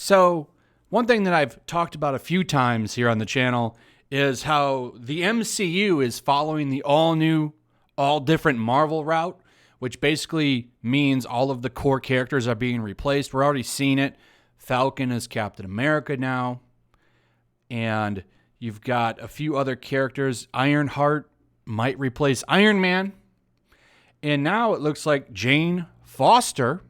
So, one thing that I've talked about a few times here on the channel is how the MCU is following the all-new, all-different Marvel route, which basically means all of the core characters are being replaced. We're already seeing it. Falcon is Captain America now. And you've got a few other characters. Ironheart might replace Iron Man. And now it looks like Jane Foster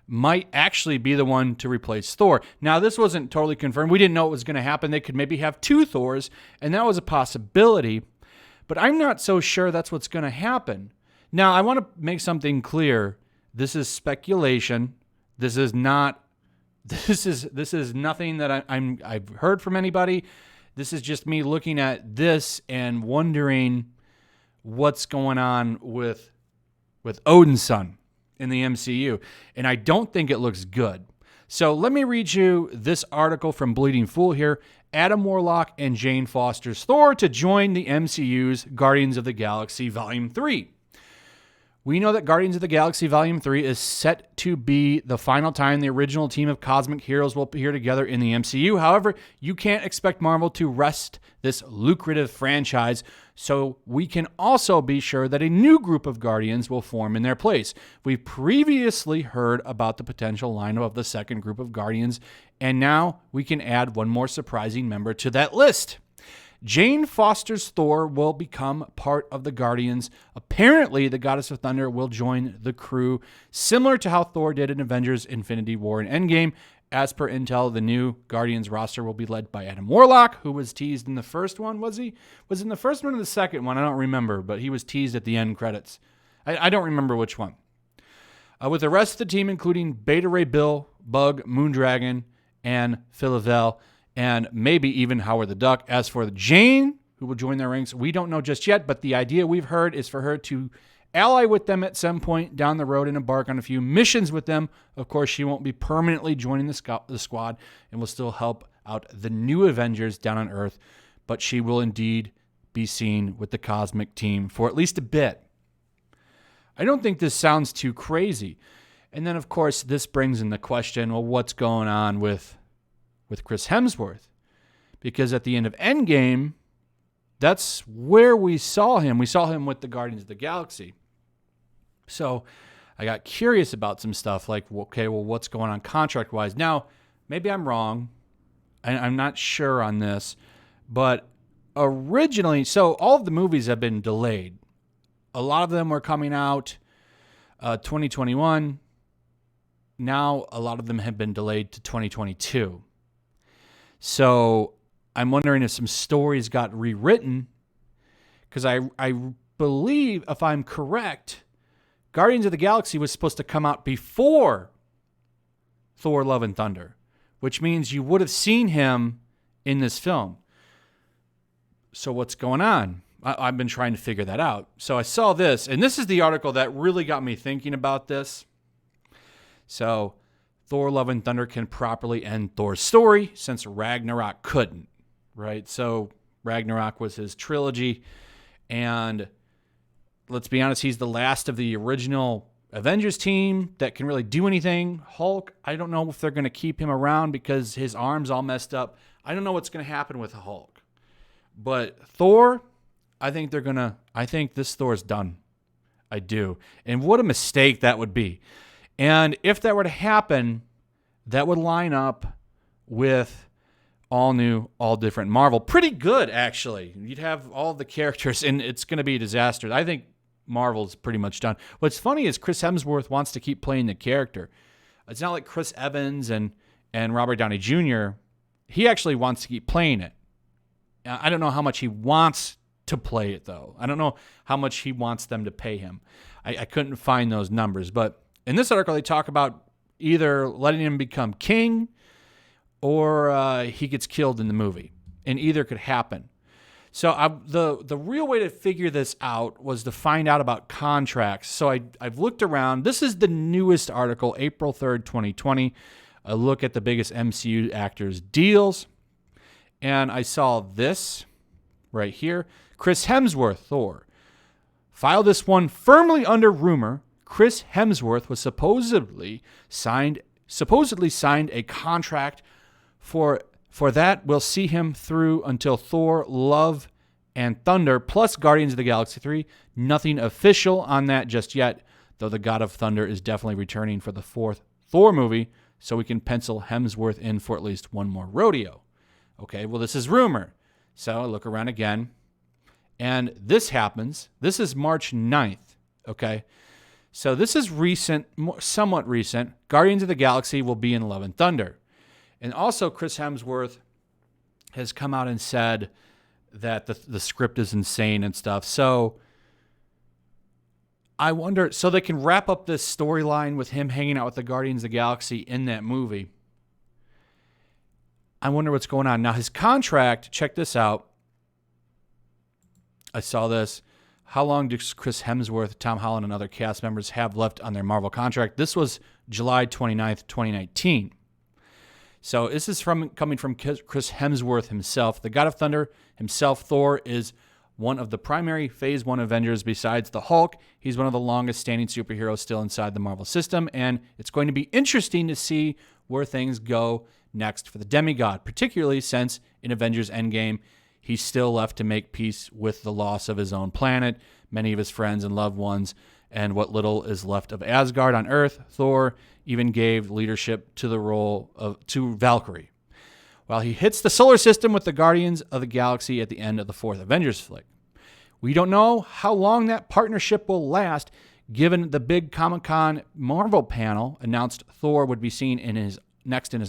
might actually be the one to replace Thor. Now, this wasn't totally confirmed. We didn't know it was going to happen. They could maybe have two Thors, and that was a possibility. But I'm not so sure that's what's going to happen. Now, I want to make something clear. This is speculation. This is not. This is nothing that I've heard from anybody. This is just me looking at this and wondering what's going on with Odin's son in the MCU, and I don't think it looks good. So let me read you this article from Bleeding Fool here. Adam Warlock and Jane Foster's Thor to join the MCU's Guardians of the Galaxy Volume 3. We know that Guardians of the Galaxy Volume 3 is set to be the final time the original team of cosmic heroes will appear together in the MCU. However, you can't expect Marvel to rest this lucrative franchise, so we can also be sure that a new group of Guardians will form in their place. We've previously heard about the potential lineup of the second group of Guardians, and now we can add one more surprising member to that list. Jane Foster's Thor will become part of the Guardians. Apparently, the Goddess of Thunder will join the crew, similar to how Thor did in Avengers Infinity War and Endgame. As per intel, the new Guardians roster will be led by Adam Warlock, who was teased in the first one. Was he? Was it in the first one or the second one? I don't remember, but he was teased at the end credits. I don't remember which one. With the rest of the team, including Beta Ray Bill, Bug, Moondragon, and Philavel, and maybe even Howard the Duck. As for Jane, who will join their ranks, we don't know just yet, but the idea we've heard is for her to ally with them at some point down the road and embark on a few missions with them. Of course, she won't be permanently joining the squad and will still help out the new Avengers down on Earth, but she will indeed be seen with the cosmic team for at least a bit. I don't think this sounds too crazy. And then, of course, this brings in the question, well, what's going on with Chris Hemsworth? Because at the end of Endgame, that's where we saw him. We saw him with the Guardians of the Galaxy. So I got curious about some stuff like, okay, well, what's going on contract-wise? Now, maybe I'm wrong. I'm not sure on this. But originally, so all of the movies have been delayed. A lot of them were coming out 2021. Now, a lot of them have been delayed to 2022. So I'm wondering if some stories got rewritten, because I believe, if I'm correct, Guardians of the Galaxy was supposed to come out before Thor Love and Thunder, which means you would have seen him in this film. So what's going on? I've been trying to figure that out. So I saw this, and this is the article that really got me thinking about this. So Thor Love and Thunder can properly end Thor's story since Ragnarok couldn't, right? So Ragnarok was his trilogy, and let's be honest, he's the last of the original Avengers team that can really do anything. Hulk, I don't know if they're going to keep him around because his arm's all messed up. I don't know what's going to happen with Hulk. But Thor, I think this Thor's done. I do. And what a mistake that would be. And if that were to happen, that would line up with all new, all different Marvel. Pretty good, actually. You'd have all the characters, and it's going to be a disaster. I think Marvel's pretty much done. What's funny is Chris Hemsworth wants to keep playing the character. It's not like Chris Evans and Robert Downey Jr. He actually wants to keep playing it. I don't know how much he wants to play it, though. I don't know how much he wants them to pay him. I couldn't find those numbers, but in this article, they talk about either letting him become king or he gets killed in the movie. And either could happen. So the real way to figure this out was to find out about contracts. So I've looked around. This is the newest article, April 3rd, 2020. A look at the biggest MCU actors' deals. And I saw this right here. Chris Hemsworth Thor. File this one firmly under rumor. Chris Hemsworth was supposedly signed supposedly signed a contract for that. We'll see him through until Thor, Love, and Thunder, plus Guardians of the Galaxy 3. Nothing official on that just yet, though the God of Thunder is definitely returning for the 4th Thor movie, so we can pencil Hemsworth in for at least one more rodeo. Okay, well, this is rumor. So I look around again, and this happens. This is March 9th, okay? So this is recent, somewhat recent. Guardians of the Galaxy will be in Love and Thunder. And also Chris Hemsworth has come out and said that the script is insane and stuff. So I wonder, so they can wrap up this storyline with him hanging out with the Guardians of the Galaxy in that movie. I wonder what's going on. Now, his contract, check this out. I saw this. How long does Chris Hemsworth, Tom Holland, and other cast members have left on their Marvel contract? This was July 29th, 2019. So this is coming from Chris Hemsworth himself. The God of Thunder himself, Thor, is one of the primary Phase 1 Avengers besides the Hulk. He's one of the longest standing superheroes still inside the Marvel system, and it's going to be interesting to see where things go next for the demigod, particularly since in Avengers Endgame, he's still left to make peace with the loss of his own planet, many of his friends and loved ones, and what little is left of Asgard on Earth. Thor even gave leadership to the role to Valkyrie, while he hits the solar system with the Guardians of the Galaxy at the end of the 4th Avengers flick. We don't know how long that partnership will last, given the big Comic-Con Marvel panel announced Thor would be seen in his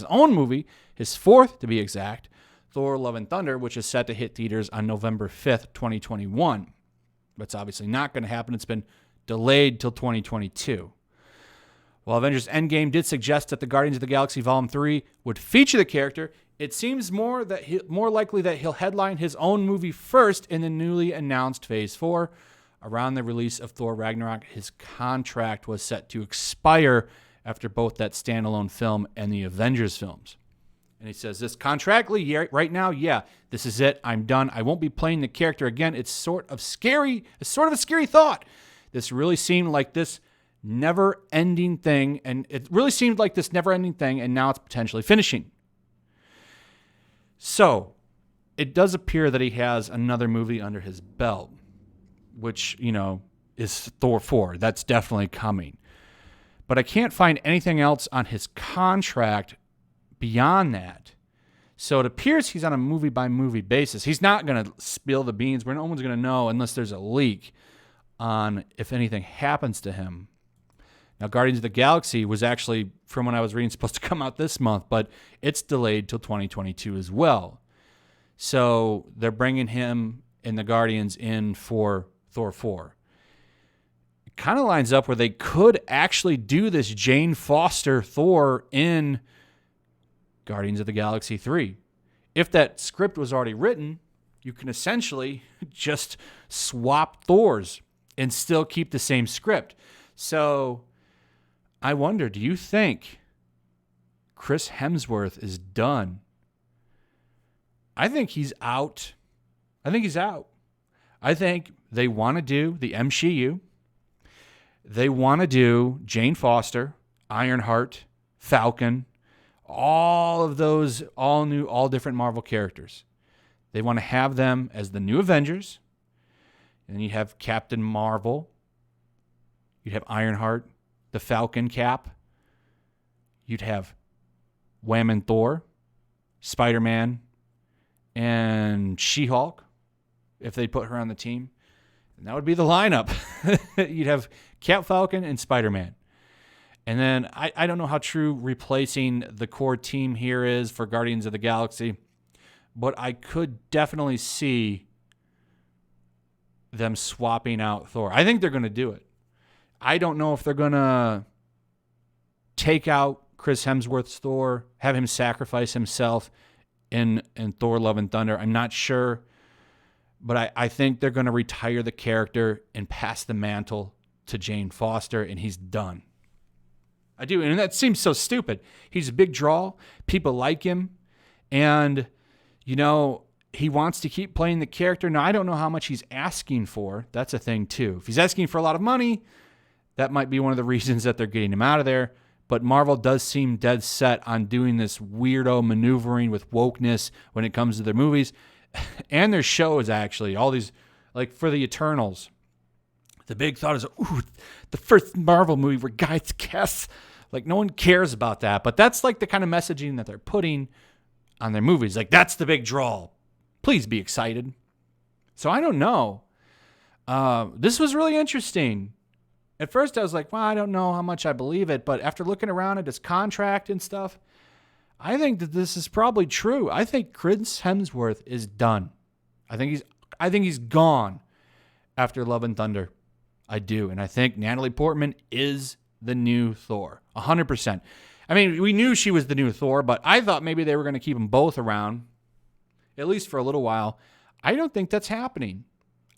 own movie, his 4th to be exact, Thor Love and Thunder, which is set to hit theaters on November 5th, 2021. But it's obviously not going to happen. It's been delayed till 2022. While Avengers Endgame did suggest that the Guardians of the Galaxy Volume 3 would feature the character, it seems more likely that he'll headline his own movie first in the newly announced Phase 4. Around the release of Thor Ragnarok, his contract was set to expire after both that standalone film and the Avengers films. And he says, this contractually, right now, yeah, this is it. I'm done. I won't be playing the character again. It's sort of a scary thought. This really seemed like this never-ending thing, and now it's potentially finishing. So, it does appear that he has another movie under his belt, which, is Thor 4. That's definitely coming. But I can't find anything else on his contract beyond that. So it appears he's on a movie-by-movie basis. He's not going to spill the beans. No one's going to know unless there's a leak on if anything happens to him. Now, Guardians of the Galaxy was actually, from when I was reading, supposed to come out this month, but it's delayed till 2022 as well. So they're bringing him and the Guardians in for Thor 4. It kind of lines up where they could actually do this Jane Foster Thor in Guardians of the Galaxy 3. If that script was already written, you can essentially just swap Thors and still keep the same script. So I wonder, do you think Chris Hemsworth is done? I think he's out. I think they want to do the MCU. They want to do Jane Foster, Ironheart, Falcon, all of those, all new, all different Marvel characters. They want to have them as the new Avengers. And you have Captain Marvel. You'd have Ironheart, the Falcon Cap. You'd have Wham and Thor, Spider-Man, and She-Hulk, if they put her on the team. And that would be the lineup. You'd have Cap, Falcon, and Spider-Man. And then I don't know how true replacing the core team here is for Guardians of the Galaxy, but I could definitely see them swapping out Thor. I think they're going to do it. I don't know if they're going to take out Chris Hemsworth's Thor, have him sacrifice himself in Thor Love and Thunder. I'm not sure, but I think they're going to retire the character and pass the mantle to Jane Foster, and he's done. I do, and that seems so stupid. He's a big draw. People like him, and, he wants to keep playing the character. Now, I don't know how much he's asking for. That's a thing, too. If he's asking for a lot of money, that might be one of the reasons that they're getting him out of there. but Marvel does seem dead set on doing this weirdo maneuvering with wokeness when it comes to their movies and their shows, actually. All these, like for the Eternals, the big thought is, ooh, the first Marvel movie where guys kiss. Like, no one cares about that, but that's like the kind of messaging that they're putting on their movies. Like, that's the big draw. Please be excited. So I don't know. This was really interesting. At first I was like, well, I don't know how much I believe it, but after looking around at his contract and stuff, I think that this is probably true. I think Chris Hemsworth is done. I think he's gone after Love and Thunder. I do. And I think Natalie Portman is the new Thor. 100%. I mean, we knew she was the new Thor, but I thought maybe they were going to keep them both around, at least for a little while. I don't think that's happening.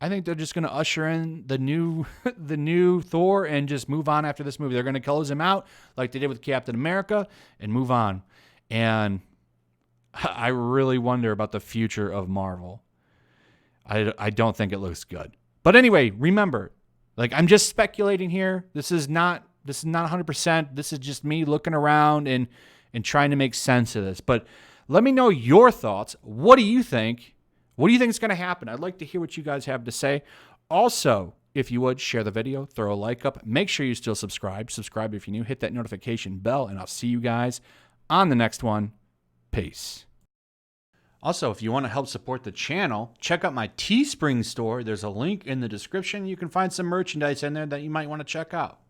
I think they're just going to usher in the new Thor and just move on after this movie. They're going to close him out like they did with Captain America and move on. And I really wonder about the future of Marvel. I don't think it looks good. But anyway, remember, like, I'm just speculating here. This is not 100%. This is just me looking around and trying to make sense of this. But let me know your thoughts. What do you think? What do you think is going to happen? I'd like to hear what you guys have to say. Also, if you would, share the video, throw a like up. Make sure you still subscribe. Subscribe if you're new. Hit that notification bell, and I'll see you guys on the next one. Peace. Also, if you want to help support the channel, check out my Teespring store. There's a link in the description. You can find some merchandise in there that you might want to check out.